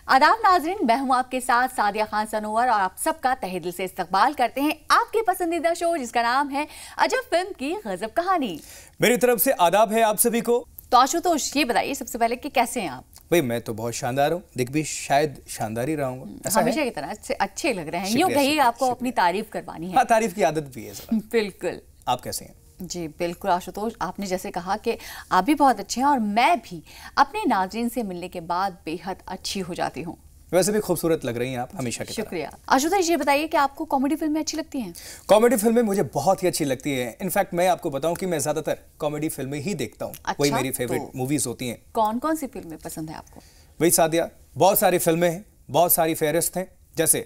आदाब नाजरीन, मैं हूं आपके साथ सादिया खान सनोवर और आप सबका तहे दिल से इस्तकबाल करते हैं आपके पसंदीदा शो जिसका नाम है अजब फिल्म की गजब कहानी। मेरी तरफ से आदाब है आप सभी को। तो आशुतोष, ये बताइए सबसे पहले कि कैसे हैं आप? भाई मैं तो बहुत शानदार हूँ, दिख भी शायद शानदार ही रहूंगा। हमेशा की तरह अच्छे लग रहे हैं। यूं कहिए, आपको अपनी तारीफ करवानी है। हाँ, तारीफ की आदत भी है जरा। बिल्कुल। आप कैसे हैं? जी बिल्कुल आशुतोष, आपने जैसे कहा कि आप भी बहुत अच्छे हैं और मैं भी अपने नाज़रीन से मिलने के बाद बेहद अच्छी हो जाती हूँ। वैसे भी खूबसूरत लग रही हैं आप हमेशा की तरह। शुक्रिया। आशुतोष, ये बताइए कि आपको कॉमेडी फिल्में अच्छी लगती हैं? कॉमेडी फिल्में मुझे बहुत ही अच्छी लगती है। इनफैक्ट मैं आपको बताऊं कि मैं ज्यादातर कॉमेडी फिल्में ही देखता हूँ। अच्छा, वही मेरी फेवरेट मूवीज होती हैं। कौन कौन सी फिल्में पसंद है आपको? वही सादिया, बहुत सारी फिल्में हैं, बहुत सारी फेहरिस्त हैं, जैसे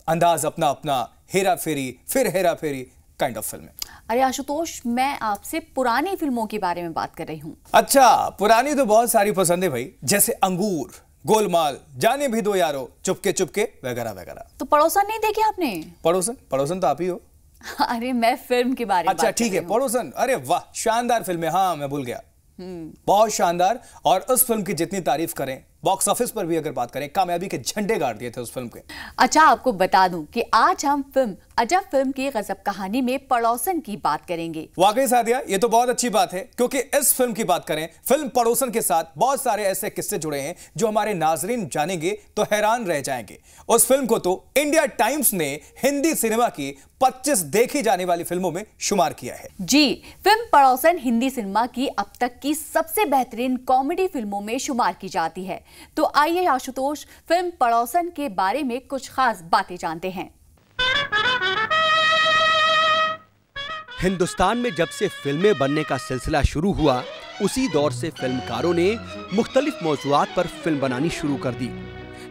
अंदाज अपना अपना, हेरा फेरी, फिर हेरा फेरी काइंड ऑफ फिल्में। अरे आशुतोष, मैं आपसे पुरानी फिल्मों के बारे में बात कर रही हूँ। अच्छा, पुरानी तो बहुत सारी पसंद है भाई, जैसे अंगूर, गोलमाल, जाने भी दो यारो, चुपके चुपके वगैरह वगैरह। तो पड़ोसन नहीं देखे आपने? पड़ोसन तो आप ही हो। अरे मैं फिल्म के बारे में अच्छा ठीक है, पड़ोसन, अरे वाह, शानदार फिल्म है। हाँ, मैं भूल गया, बहुत शानदार। और उस फिल्म की जितनी तारीफ करें, बॉक्स ऑफिस पर भी अगर बात करें, कामयाबी के झंडे गाड़ दिए थे उस फिल्म के। अच्छा, आपको बता दूं कि आज हम फिल्म अजब फिल्म की गजब कहानी में पड़ोसन की बात करेंगे। वाकई सादिया, ये तो बहुत अच्छी बात है, क्योंकि इस फिल्म की बात करें, फिल्म पड़ोसन के साथ बहुत सारे ऐसे किस्से जुड़े हैं जो हमारे नाजरीन जानेंगे तो हैरान रह जाएंगे। उस फिल्म को तो इंडिया टाइम्स ने हिंदी सिनेमा की 25 देखी जाने वाली फिल्मों में शुमार किया है। जी, फिल्म पड़ोसन हिंदी सिनेमा की अब तक की सबसे बेहतरीन कॉमेडी फिल्मों में शुमार की जाती है। तो आइए आशुतोष, फिल्म पड़ोसन के बारे में कुछ खास बातें जानते हैं। हिंदुस्तान में जब से फिल्में बनने का सिलसिला शुरू हुआ, उसी दौर से फिल्मकारों ने मुख्तलिफ मौज़ूआत पर फिल्म बनानी शुरू कर दी।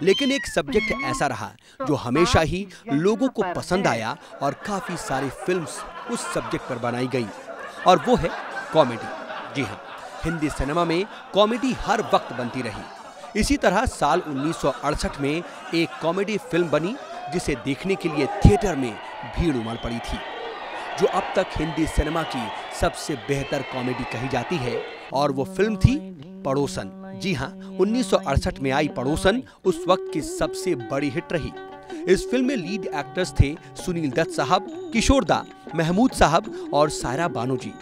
लेकिन एक सब्जेक्ट ऐसा रहा जो हमेशा ही लोगों को पसंद आया और काफी सारी फिल्म्स उस सब्जेक्ट पर बनाई गई, और वो है कॉमेडी। जी हाँ, हिंदी सिनेमा में कॉमेडी हर वक्त बनती रही। इसी तरह साल 1968 में एक कॉमेडी फिल्म बनी जिसे देखने के लिए थिएटर में भीड़ उमड़ पड़ी थी, जो अब तक हिंदी सिनेमा की सबसे बेहतर कॉमेडी कही जाती है, और वो फिल्म थी पड़ोसन। जी हाँ, 1968 में आई पड़ोसन उस वक्त की सबसे बड़ी हिट रही। इस फिल्म में लीड एक्टर्स थे सुनील दत्त साहब, किशोर दा, महमूद साहब और सायरा बानो जी।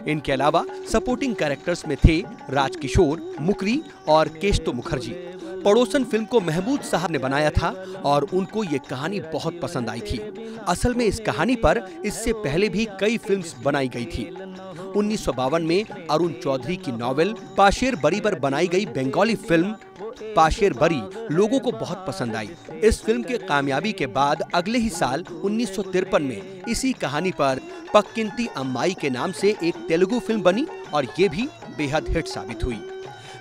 इनके अलावा सपोर्टिंग कैरेक्टर्स में थे राजकिशोर, मुकरी और केशतो मुखर्जी। पड़ोसन फिल्म को महमूद साहब ने बनाया था और उनको ये कहानी बहुत पसंद आई थी। असल में इस कहानी पर इससे पहले भी कई फिल्म्स बनाई गई थी। 1952 में अरुण चौधरी की नॉवेल पाशेर बरी पर बनाई गई बंगाली फिल्म पाशेर बरी लोगों को बहुत पसंद आई। इस फिल्म के कामयाबी के बाद अगले ही साल 1953 में इसी कहानी पर पक्किंती अम्माई के नाम से एक तेलुगु फिल्म बनी और ये भी बेहद हिट साबित हुई।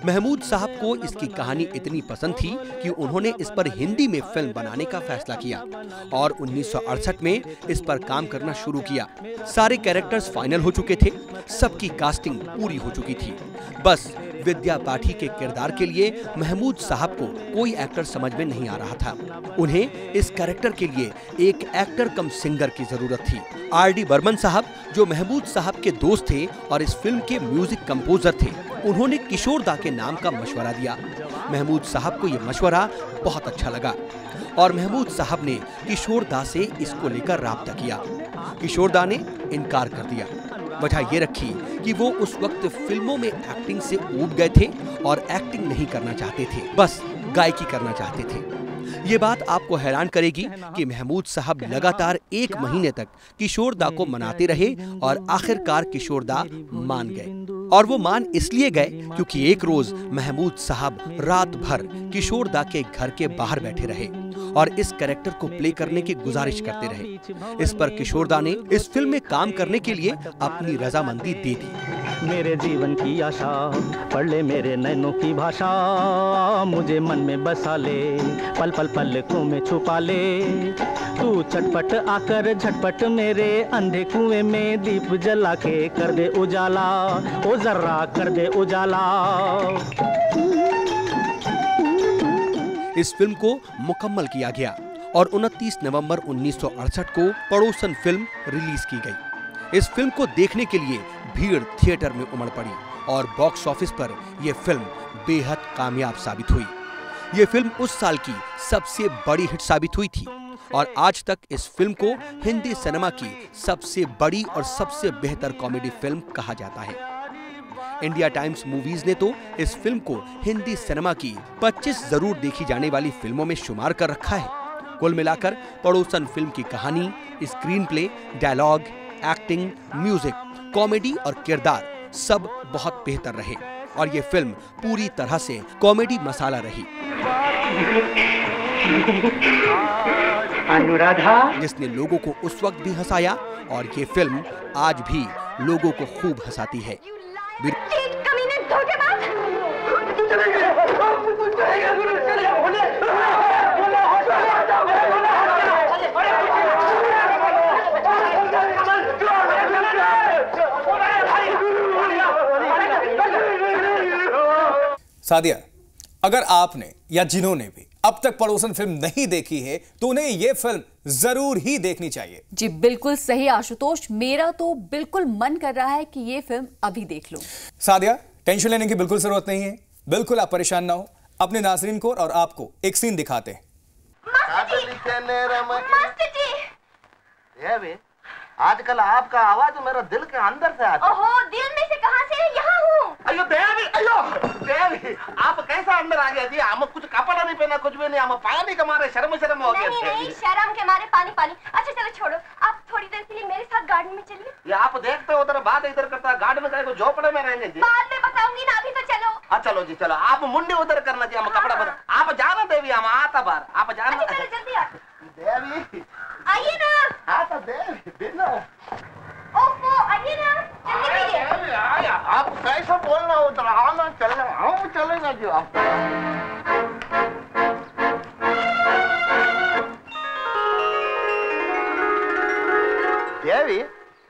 महमूद साहब को इसकी कहानी इतनी पसंद थी कि उन्होंने इस पर हिंदी में फिल्म बनाने का फैसला किया और 1968 में इस पर काम करना शुरू किया। सारे कैरेक्टर्स फाइनल हो चुके थे, सबकी कास्टिंग पूरी हो चुकी थी। बस विद्या पाठी के किरदार के लिए महमूद साहब को कोई एक्टर समझ में नहीं आ रहा था। उन्हें इस कैरेक्टर के लिए एक एक्टर कम सिंगर की जरूरत थी। आर.डी. बर्मन साहब, जो महमूद साहब के दोस्त थे और इस फिल्म के म्यूजिक कंपोजर थे, उन्होंने किशोर दा के नाम का मशवरा दिया। महमूद साहब को यह मशवरा बहुत अच्छा लगा और महमूद साहब ने किशोर दा से इसको लेकर राब्ता किया। किशोर दा ने इनकार कर दिया। वजह ये रखी कि वो उस वक्त फिल्मों में एक्टिंग से ऊब गए थे और एक्टिंग नहीं करना चाहते थे, बस गायकी करना चाहते थे। ये बात आपको हैरान करेगी कि महमूद साहब लगातार 1 महीने तक किशोर दा को मनाते रहे और आखिरकार किशोर दा मान गए। और वो मान इसलिए गए क्योंकि एक रोज महमूद साहब रात भर किशोर दा के घर के बाहर बैठे रहे और इस कैरेक्टर को प्ले करने की गुजारिश करते रहे। इस पर किशोर दा ने इस फिल्म में काम करने के लिए अपनी रजामंदी दे दी। मेरे जीवन की आशा, पढ़ ले मेरे नैनों की भाषा, मुझे मन में बसा ले, पल पल पलकों में छुपा ले, तू चटपट आकर झटपट मेरे अंधे कुएं में दीप जला के कर दे उजाला, ओ जर्रा कर दे उजाला। इस फिल्म को मुकम्मल किया गया और 29 नवंबर 1968 को पड़ोसन फिल्म रिलीज की गई। इस फिल्म को देखने के लिए भीड़ थिएटर में उमड़ पड़ी और बॉक्स ऑफिस पर यह फिल्म बेहद कामयाब साबित हुई। ये फिल्म उस साल की सबसे बड़ी हिट साबित हुई थी और आज तक इस फिल्म को हिंदी सिनेमा की सबसे बड़ी और सबसे बेहतर कॉमेडी फिल्म कहा जाता है। इंडिया टाइम्स मूवीज ने तो इस फिल्म को हिंदी सिनेमा की 25 जरूर देखी जाने वाली फिल्मों में शुमार कर रखा है। कुल मिलाकर पड़ोसन फिल्म की कहानी, screenplay, dialogue, acting, music, comedy और किरदार सब बहुत बेहतर रहे और ये फिल्म पूरी तरह से कॉमेडी मसाला रही, अनुराधा, जिसने लोगों को उस वक्त भी हंसाया और ये फिल्म आज भी लोगों को खूब हंसाती है। सादिया, अगर आपने या जिन्होंने भी अब तक पड़ोसन फिल्म नहीं देखी है तो उन्हें यह फिल्म जरूर ही देखनी चाहिए। जी बिल्कुल सही आशुतोष, मेरा तो बिल्कुल मन कर रहा है कि ये फिल्म अभी देख लूं। सादिया, टेंशन लेने की बिल्कुल जरूरत नहीं है, बिल्कुल आप परेशान ना हो। अपने नाज़रीन को और आपको एक सीन दिखाते हैं। आजकल आपका आवाज मेरा दिल के अंदर से आता है। ओहो, दिल में से कहां से? यहाँ हूँ। अयो देवी, अयो देवी, आप कैसा अंदर आ गया जी? हम कुछ कपड़ा नहीं पहना, कुछ भी नहीं, हम पानी के मारे शर्म हो गए। नहीं, शर्म के मारे पानी। अच्छा चलो छोड़ो, आप थोड़ी देर के लिए मेरे साथ गार्डन में चलिए। ये आप देखते हो उधर बात इधर करता है, गार्डन में झोपड़े में रहेंगे जी। बाद में बताऊंगी ना, अभी तो चलो। हाँ चलो जी चलो, आप मुंडी उधर करना चाहिए, हम कपड़ा बदल। आप जाना देवी, हम आता बार, आप जाना। अच्छा चलो जल्दी आ देवी, आइए ना। हाँ तो देवी बिना ओफो, आइए ना जल्दी कीजिए। आप कैसे बोलना उधर आना, चलना, हम चलेगा जी। आप देवी,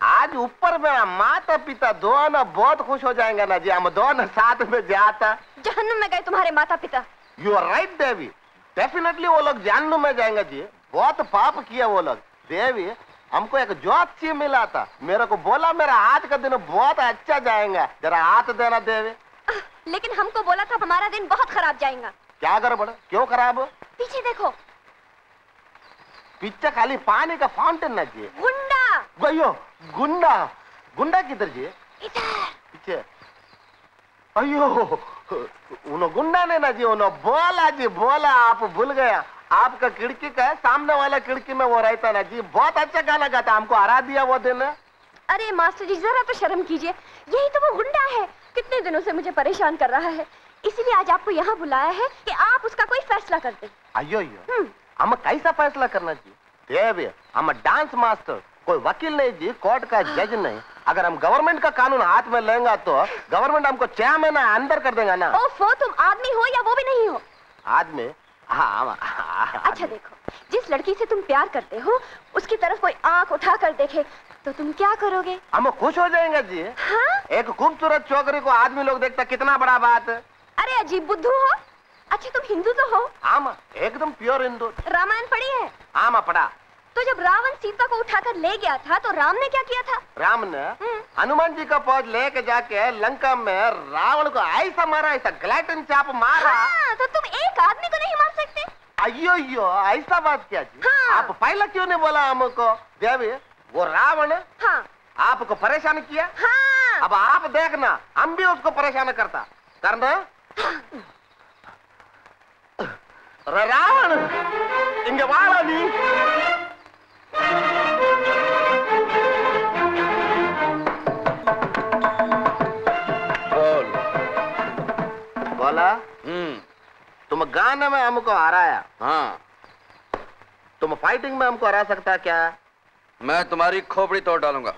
आज ऊपर मेरा माता पिता दोनों बहुत खुश हो जाएंगे ना जी, हम दोनों साथ में जाता। जहन्नुम में गए तुम्हारे माता पिता। You are right Devi, definitely वो लोग जहन्नुम में जाएंगे जी, बहुत पाप किया वो लोग। देवी, हमको एक ज्योतिषी मिला था, मेरे को बोला मेरा आज का दिन बहुत अच्छा जाएगा, जरा हाथ देना देवी। लेकिन हमको बोला था हमारा दिन बहुत खराब जाएगा। क्या गड़बड़, क्यों खराब? पीछे देखो। पीछे खाली पानी का फाउंटेन ना जी। गुंडा। गयो, गुंडा, गुंडा किधर जी? इधर पीछे। अयो, उन्होंने गुंडा ने ना जी, उन्होंने बोला जी, बोला आप भूल गया, आपका खिड़की का सामने वाला खिड़की में वो रहता ना जी, बहुत अच्छा गाना गाता, हमको हरा दिया वो दिन। अरे मास्टर जी जरा तो शर्म कीजिए, यही तो वो गुंडा है, कितने दिनों से मुझे परेशान कर रहा है, इसीलिए आज आपको यहाँ बुलाया है कि आप उसका कोई फैसला कर दें। अयो हम कैसा फैसला करना जी? देवी, हम डांस मास्टर, कोई वकील नहीं जी, कोर्ट का जज नहीं। अगर हम गवर्नमेंट का कानून हाथ में लेंगे तो गवर्नमेंट हमको 6 महीना अंदर कर देगा ना। ओफो, तुम आदमी हो या वो भी नहीं हो? आदमी? हाँ। अच्छा देखो, जिस लड़की से तुम प्यार करते हो उसकी तरफ कोई आंख उठा कर देखे तो तुम क्या करोगे? हम खुश हो जाएंगे जी। हाँ? एक खूबसूरत छोकरी को आदमी लोग देखता, कितना बड़ा बात। अरे अजीब बुद्धू हो। अच्छा तुम हिंदू तो हो? हाँ, एकदम प्योर हिंदू। रामायण पढ़ी है? हाँ पढ़ा। तो जब रावण सीता को उठाकर ले गया था तो राम ने क्या किया था? राम ने हनुमान जी का फौज लेके जाके लंका में रावण को ऐसा मारा, ऐसा ग्लैटन चाप मारा। हाँ, तो तुम एक आदमी को नहीं मार सकते? अयो, ऐसा बात क्या जी? हाँ। आप पहले क्यों नहीं बोला हमको? देवी, वो रावण हाँ। आपको परेशान किया। हाँ। अब आप देखना, हम भी उसको परेशान करना। रावण इंगे वाला नहीं। बोला तुम गाने में हमको हराया। हाँ, तुम फाइटिंग में हमको हरा सकता क्या? मैं तुम्हारी खोपड़ी तोड़ डालूंगा।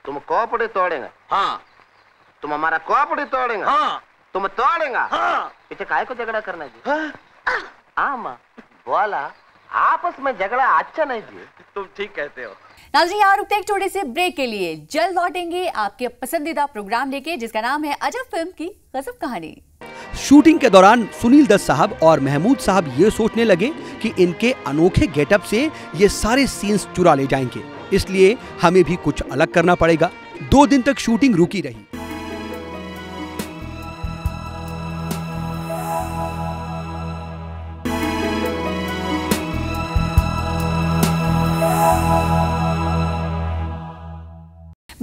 तुम खोपड़ी तोड़ेंगे? हाँ। तुम हमारा खोपड़ी तोड़ेंगे? हाँ। तुम तोड़ेंगे? हाँ। पीछे काहे को झगड़ा करना जी? हाँ बोला, आपस में झगड़ा अच्छा नहीं जी। तुम ठीक कहते हो। नाज़रीन, यहाँ रुकते एक छोटे से ब्रेक के लिए, जल्द लौटेंगे आपके पसंदीदा प्रोग्राम लेके जिसका नाम है अजब फिल्म की गजब कहानी। शूटिंग के दौरान सुनील दत्त साहब और महमूद साहब ये सोचने लगे कि इनके अनोखे गेटअप से ये सारे सीन्स चुरा ले जाएंगे, इसलिए हमें भी कुछ अलग करना पड़ेगा। 2 दिन तक शूटिंग रुकी रही।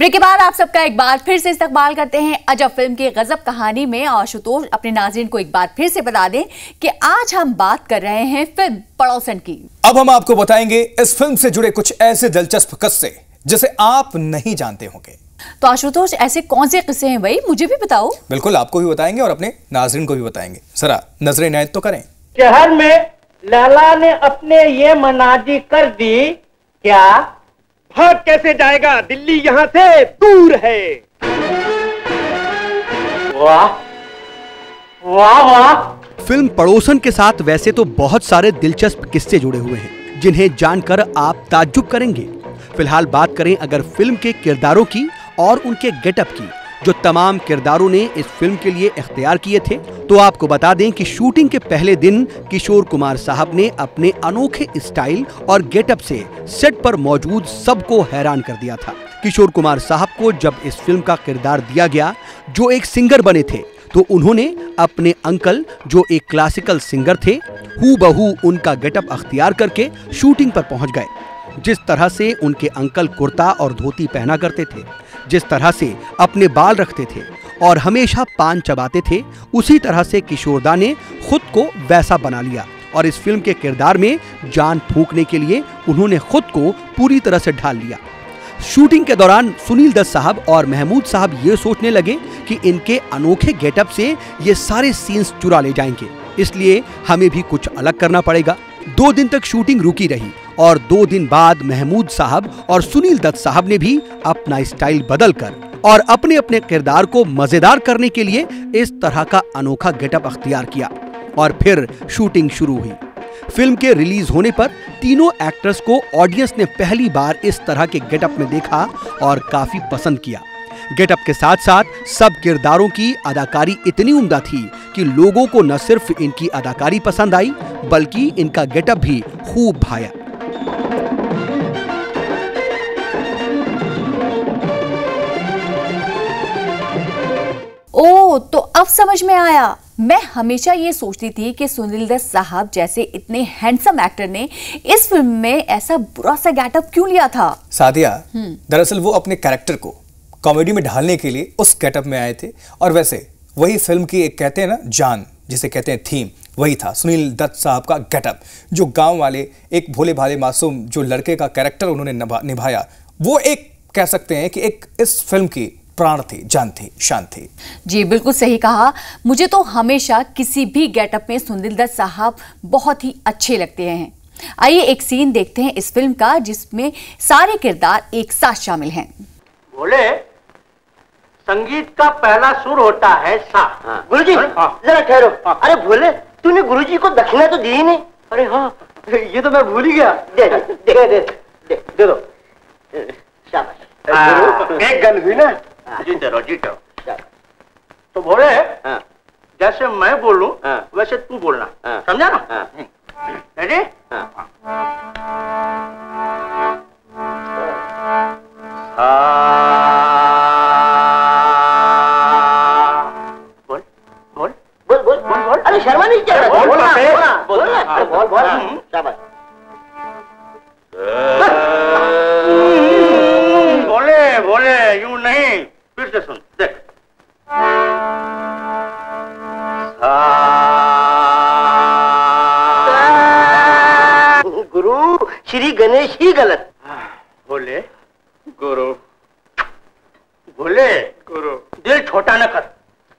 ब्रेक के बाद आप सबका एक बार फिर से इस्तकबाल करते हैं अजब फिल्म की गजब कहानी में। आशुतोष अपने नाज़रीन को एक बार फिर से बता दें कि आज हम बात कर रहे हैं फिल्म पड़ोसन की। अब हम आपको बताएंगे इस फिल्म से जुड़े कुछ ऐसे दिलचस्प किस्से जिसे आप नहीं जानते होंगे। तो आशुतोष ऐसे कौन से किस्से हैं भाई, मुझे भी बताओ। बिल्कुल, आपको भी बताएंगे और अपने नाज़रीन को भी बताएंगे। जरा नजरें इनायत तो करें। शहर में लैला ने अपने ये मनाजी कर दी क्या? भाग कैसे जाएगा, दिल्ली यहाँ से दूर है। वाह वाह वाह। फिल्म पड़ोसन के साथ वैसे तो बहुत सारे दिलचस्प किस्से जुड़े हुए हैं जिन्हें जानकर आप ताज्जुब करेंगे। फिलहाल बात करें अगर फिल्म के किरदारों की और उनके गेटअप की, जो तमाम किरदारों ने इस फिल्म के लिए इख्तियार किए थे, तो आपको बता दें कि शूटिंग के पहले दिन किशोर कुमार साहब ने अपने अनोखे स्टाइल और गेटअप से सेट पर मौजूद सबको हैरान कर दिया था। किशोर कुमार साहब को जब इस फिल्म का किरदार दिया गया जो एक सिंगर बने थे, तो उन्होंने अपने अंकल जो एक क्लासिकल सिंगर थे, हूबहू उनका गेटअप अख्तियार करके शूटिंग पर पहुंच गए। जिस तरह से उनके अंकल कुर्ता और धोती पहना करते थे, जिस तरह से अपने बाल रखते थे और हमेशा पान चबाते थे, उसी तरह से किशोरदा ने खुद को वैसा बना लिया और इस फिल्म के किरदार में जान फूंकने के लिए उन्होंने खुद को पूरी तरह से ढाल लिया। शूटिंग के दौरान सुनील दत्त साहब और महमूद साहब ये सोचने लगे कि इनके अनोखे गेटअप से ये सारे सीन्स चुरा ले जाएंगे, इसलिए हमें भी कुछ अलग करना पड़ेगा। 2 दिन तक शूटिंग रुकी रही और 2 दिन बाद महमूद साहब और सुनील दत्त साहब ने भी अपना स्टाइल बदलकर और अपने अपने किरदार को मजेदार करने के लिए इस तरह का अनोखा गेटअप अख्तियार किया और फिर शूटिंग शुरू हुई। फिल्म के रिलीज होने पर तीनों एक्टर्स को ऑडियंस ने पहली बार इस तरह के गेटअप में देखा और काफी पसंद किया। गेटअप के साथ साथ सब किरदारों की अदाकारी इतनी उम्दा थी कि लोगों को न सिर्फ इनकी अदाकारी पसंद आई बल्कि इनका गेटअप भी खूब भाया। ओह, तो अब समझ में आया। मैं हमेशा ये सोचती थी कि सुनील दत्त साहब जैसे इतने हैंडसम एक्टर ने इस फिल्म में ऐसा बुरा सा गेटअप क्यों लिया था। सादिया, दरअसल वो अपने कैरेक्टर को कॉमेडी में ढालने के लिए उस गेटअप में आए थे और वैसे वही फिल्म की एक कहते हैं ना जान, जिसे कहते हैं थीम, वही था सुनील दत्त साहब का गेटअप। जो गांव वाले एक भोले भाले मासूम जो लड़के का कैरेक्टर उन्होंने निभाया, वो एक कह सकते हैं कि एक इस फिल्म की प्राण थी, जान थी, शान थी। जी बिल्कुल सही कहा। मुझे तो हमेशा किसी भी गेटअप में सुनील दत्त साहब बहुत ही अच्छे लगते हैं। आइए एक सीन देखते हैं इस फिल्म का जिसमें सारे किरदार एक साथ शामिल हैं। बोले संगीत का पहला सुर होता है सा। हाँ। गुरुजी जरा ठहरो। हाँ। अरे भोले, तूने गुरुजी को दक्षिणा तो दी ही नहीं। अरे हाँ, ये तो मैं भूल ही गया। दे दे दे दे दे, दे दो। शाबाश। एक गल हुई ना। जीते रहो, जीते रहो। तो भोले, जैसे मैं बोलूं वैसे तू बोलना, समझा ना? रेडी? अरे शर्मा नहीं क्या? बोल बोल अरे बोल बोल। शाबाश। बोले बोले यूं नहीं, फिर से सुन देख। गुरु श्री गणेश ही गलत। बोले गुरु, बोले गुरु, दिल छोटा न कर।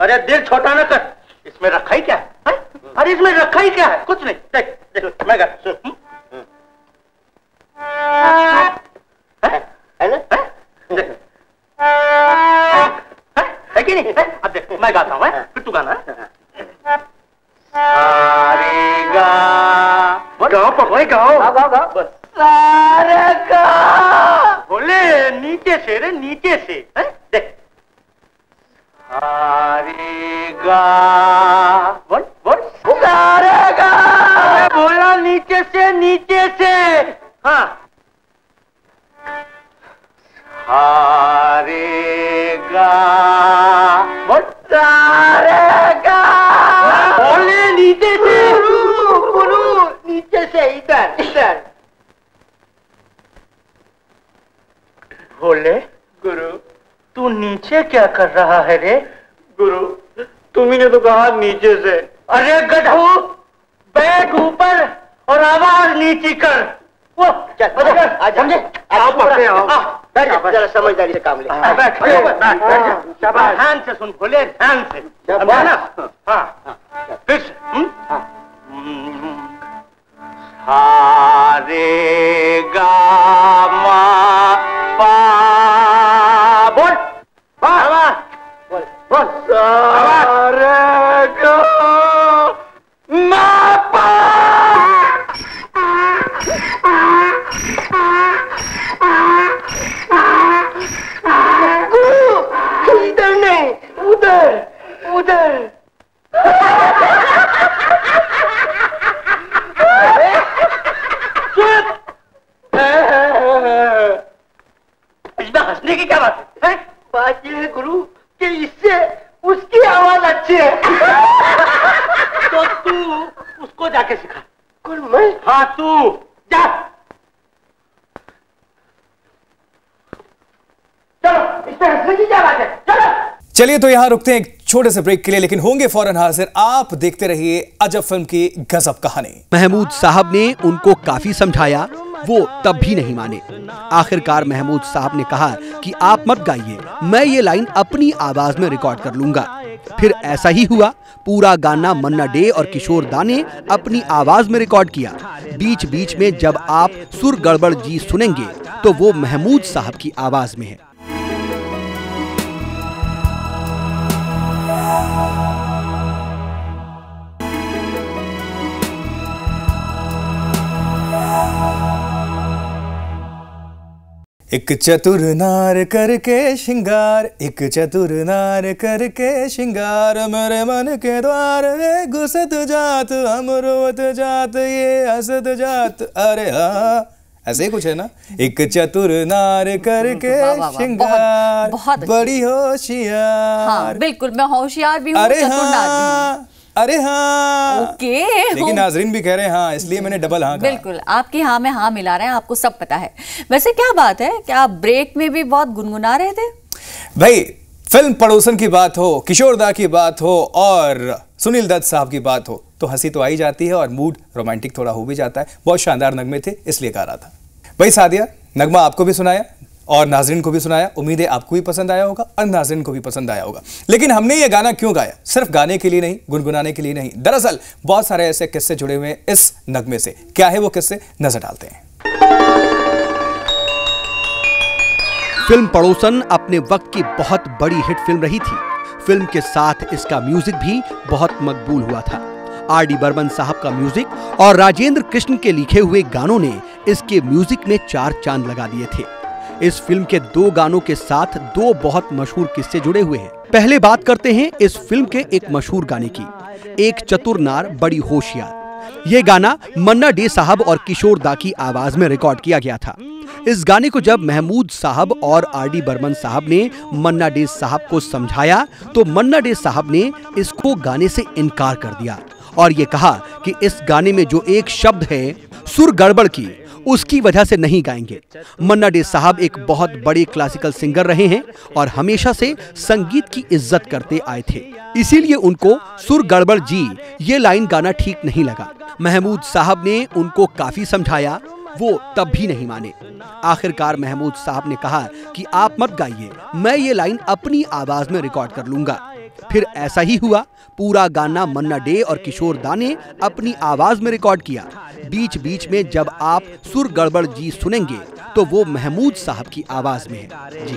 अरे दिल छोटा न कर, इसमें रखा ही क्या है? अरे इसमें रखा ही क्या है? कुछ नहीं। देख देख मैं कर सुन। है कि नहीं? अब देख मैं गाता हूँ, फिर तू गाना। सारे गा, गाओ पकड़े गाओ, गाओ गाओ। सारे गा, बोले नीचे से रे, नीचे से। देख सारे गा, बोल बोल। सारे गा, बोला नीचे से, नीचे से। हाँ, हारेगा, बोल सारेगा। बोले नीचे से, गुरु नीचे से, इधर इधर। बोले गुरु तू नीचे क्या कर रहा है रे? गुरु, तुम्ही ने तो कहा नीचे से। अरे गधू, बैठ ऊपर और आवाज नीची कर। वो चल आज समझे? आप अपने आओ। बैठ जरा समझदारी से काम ले। बैठ शाबाश। ध्यान से सुन, बोले ध्यान से, समझा ना? हाँ फिर से सा रे गा मा पा। बोल बोल बोल। सा रे गा मा पा। इधर नहीं, उधर उधर। इसमें हंसने की क्या बात है? बात ये है गुरु कि इससे उसकी आवाज अच्छी है। तो तू उसको जाके सिखा। कौन, मैं? हाँ तू जा। चलो, इसमें हंसने की क्या बात है? चलो। चलिए तो यहां रुकते हैं एक छोटे से ब्रेक के लिए, लेकिन होंगे फौरन हाजिर। आप देखते रहिए अजब फिल्म की गजब कहानी। महमूद साहब ने उनको काफी समझाया, वो तब भी नहीं माने। आखिरकार महमूद साहब ने कहा कि आप मत गाइए, मैं ये लाइन अपनी आवाज में रिकॉर्ड कर लूंगा। फिर ऐसा ही हुआ। पूरा गाना मन्ना डे और किशोर दा ने अपनी आवाज में रिकॉर्ड किया। बीच बीच में जब आप सुर गड़बड़ जी सुनेंगे तो वो महमूद साहब की आवाज में है। एक चतुर नार करके श्रृंगार, एक चतुर नार करके श्रृंगार, मेरे मन के द्वार में घुसत जात, हम रोवत जात, ये हंसत जात। अरे हाँ, ऐसे ही कुछ है ना। एक चतुर नार करके श्रृंगार, बड़ी होशियार। हाँ, बिल्कुल, मैं होशियार भी हूँ, चतुर नार भी हूँ। अरे हाँ ओके। लेकिन नाजरीन भी कह रहे हैं हाँ, इसलिए मैंने डबल हाँ कहा। बिल्कुल, आपकी हाँ में हाँ मिला रहे हैं, आपको सब पता है। वैसे क्या बात है, क्या आप ब्रेक में भी बहुत गुनगुना रहे थे? भाई, फिल्म पड़ोसन की बात हो, किशोर दा की बात हो और सुनील दत्त साहब की बात हो तो हंसी तो आई जाती है और मूड रोमांटिक थोड़ा हो भी जाता है। बहुत शानदार नगमे थे, इसलिए गा रहा था। भाई सादिया, नगमा आपको भी सुनाया और नाजरीन को भी सुनाया। उम्मीद है आपको भी पसंद आया होगा और नाजरीन को भी पसंद आया होगा। लेकिन हमने ये गाना क्यों गाया? सिर्फ गाने के लिए नहीं, गुनगुनाने के लिए नहीं। दरअसल बहुत सारे ऐसे किस्से जुड़े हुए हैं इस नगमे से। क्या है वो किस्से, नजर डालते हैं। फिल्म पड़ोसन अपने वक्त की बहुत बड़ी हिट फिल्म रही थी। फिल्म के साथ इसका म्यूजिक भी बहुत मकबूल हुआ था। आर.डी. बर्मन साहब का म्यूजिक और राजेंद्र कृष्ण के लिखे हुए गानों ने इसके म्यूजिक में 4 चांद लगा दिए थे। इस फिल्म के 2 गानों के साथ 2 बहुत मशहूर किस्से जुड़े हुए हैं। पहले बात करते हैं इस फिल्म के एक मशहूर गाने की, एक चतुर नार बड़ी होशियार। ये गाना मन्ना डे साहब और किशोर दा की आवाज में रिकॉर्ड किया गया था। इस गाने को जब महमूद साहब और आर.डी. बर्मन साहब ने मन्ना डे साहब को समझाया तो मन्ना डे साहब ने इसको गाने से इनकार कर दिया और ये कहा कि इस गाने में जो एक शब्द है सुर गड़बड़ की, उसकी वजह से नहीं गाएंगे। मन्ना डे साहब एक बहुत बड़े क्लासिकल सिंगर रहे हैं और हमेशा से संगीत की इज्जत करते आए थे, इसीलिए उनको सुर गड़बड़ जी ये लाइन गाना ठीक नहीं लगा। महमूद साहब ने उनको काफी समझाया, वो तब भी नहीं माने। आखिरकार महमूद साहब ने कहा कि आप मत गाइए, मैं ये लाइन अपनी आवाज में रिकॉर्ड कर लूंगा। फिर ऐसा ही हुआ। पूरा गाना मन्ना डे और किशोर दा ने अपनी आवाज में रिकॉर्ड किया। बीच बीच में जब आप सुर गड़बड़ जी सुनेंगे तो वो महमूद साहब की आवाज में है। जी।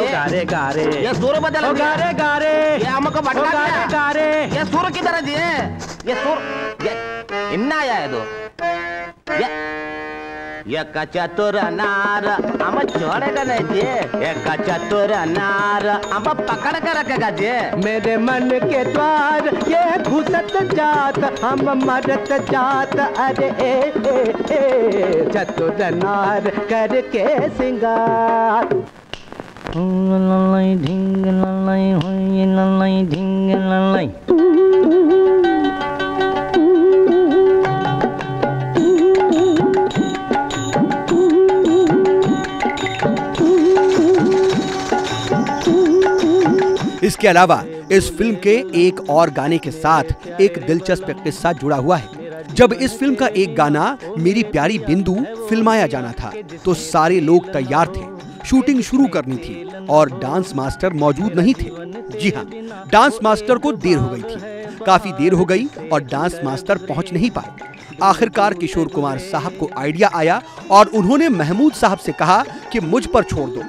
गारे गारे ये सुर बदल गारे गारे ये हमको बटना गारे गारे ये सुर किधर है? ये सुर ये इन्ना आया है दो ये चतुर नार हम छोड़ेगा नहीं जी, एक चतुर नार हम पकड़ कर रखेगा जी। मेरे मन के द्वार ये घुसत जात, हम मरत जात, अरे ए चतुर नार करके सिंगार। ललाई ढिंग ललाई हुई ललाई ढिंग ललाई। इसके अलावा इस फिल्म के एक और गाने के साथ एक दिलचस्प किस्सा जुड़ा हुआ है। जब इस फिल्म का एक गाना मेरी प्यारी बिंदु फिल्माया जाना था तो सारे लोग तैयार थे, शूटिंग शुरू करनी थी और डांस मास्टर मौजूद नहीं थे। जी हाँ, डांस मास्टर को देर हो गई थी, काफी देर हो गई और डांस मास्टर पहुंच नहीं पाए। आखिरकार किशोर कुमार साहब को आइडिया आया और उन्होंने महमूद साहब से कहा कि मुझ पर छोड़ दो।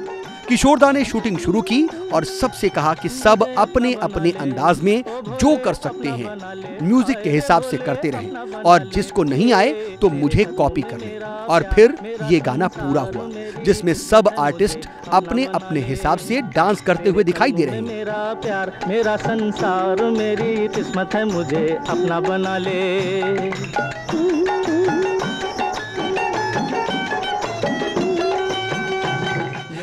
किशोर दा ने शूटिंग शुरू की और सबसे कहा कि सब अपने अपने अंदाज में जो कर सकते हैं म्यूजिक के हिसाब से करते रहें और जिसको नहीं आए तो मुझे कॉपी कर लें। और फिर ये गाना पूरा हुआ जिसमें सब आर्टिस्ट अपने अपने हिसाब से डांस करते हुए दिखाई दे रहे हैं। मेरा प्यार मेरा संसार मेरी किस्मत है मुझे अपना बना ले।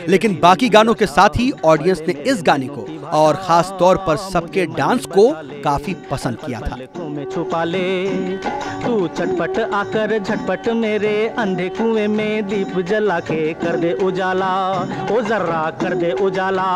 लेकिन बाकी गानों के साथ ही ऑडियंस ने इस गाने को और खास तौर पर सबके डांस को काफी पसंद किया था। में छुपा ले तू चटपट आकर झटपट मेरे अंधे कुएं में दीप जला के कर दे उजाला, ओ जर्रा कर दे उजाला।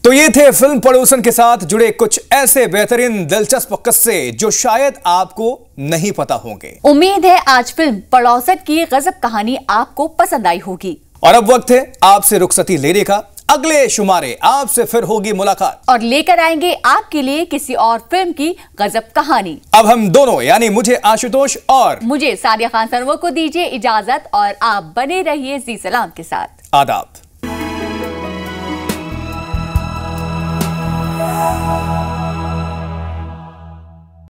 तो ये थे फिल्म पड़ोसन के साथ जुड़े कुछ ऐसे बेहतरीन दिलचस्प किस्से जो शायद आपको नहीं पता होंगे। उम्मीद है आज फिल्म पड़ोसन की गजब कहानी आपको पसंद आई होगी। और अब वक्त है आपसे रुखसती लेने का। अगले शुमारे आपसे फिर होगी मुलाकात और लेकर आएंगे आपके लिए किसी और फिल्म की गजब कहानी। अब हम दोनों यानी मुझे आशुतोष और मुझे सादिया खान सरवर को दीजिए इजाजत और आप बने रहिए जी सलाम के साथ। आदाब।